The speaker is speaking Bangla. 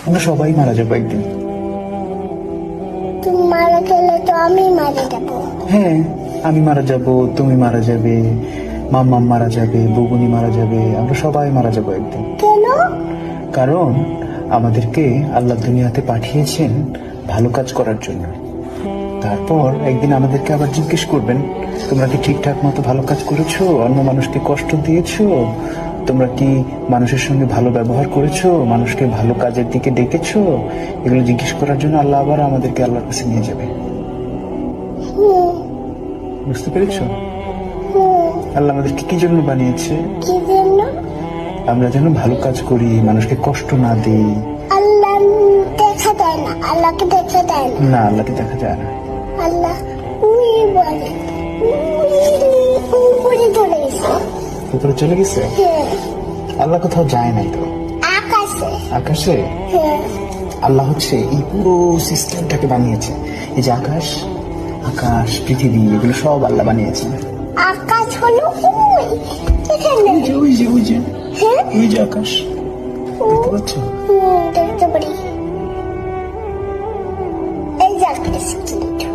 আমরা সবাই মারা যাবো একদিন। তুমি মারা গেলে তো আমি মারা যাবো। হ্যাঁ, আমি মারা যাব, তুমি মারা যাবে, মাম্মাম মারা যাবে, বুবুনি মারা যাবে, আমরা সবাই মারা যাবো একদিন। কেন? কারণ আমাদেরকে আল্লাহ দুনিয়াতে পাঠিয়েছেন ভালো কাজ করার জন্য। তারপর একদিন আমাদেরকে আবার জিজ্ঞেস করবেন, তোমরা কি ঠিকঠাক মতো ভালো কাজ করেছো? অন্য মানুষকে কষ্ট দিয়েছো? তোমরা কি মানুষের সঙ্গে ভালো ব্যবহার করেছো? মানুষকে ভালো কাজের দিকে ডেকেছো? এগুলো জিজ্ঞেস করার জন্য আল্লাহ আবার আমাদেরকে আল্লাহর কাছে নিয়ে যাবে। বুঝতে পেরেছো? আল্লাহ আমাদেরকে কি জন্য বানিয়েছে? কি জন্য? আমরা যেন ভালো কাজ করি, মানুষকে কষ্ট না দিই। আল্লাহ দেখা দেয় না, আল্লাহকে দেখা দেয় না। না, আল্লাহকে দেখা যায় না। আল্লাহ উই বলে, উপরে চলে গেছে। উপরে চলে গেছে? হ্যাঁ। আল্লাহ কোথাও যায় নাই তো। আকাশে। আকাশে? হ্যাঁ। আল্লাহ হচ্ছে এই পুরো সিস্টেমটাকে বানিয়েছে। এই যে আকাশ, আকাশ, পৃথিবী, এগুলো সব আল্লাহ বানিয়েছে। আকাশ হলো ওই এখানে। ওই যে হ্যাঁ, ওই যে আকাশ, দেখতে পাচ্ছ? দেখতে পারি। এই যে আকাশ কিন্তু।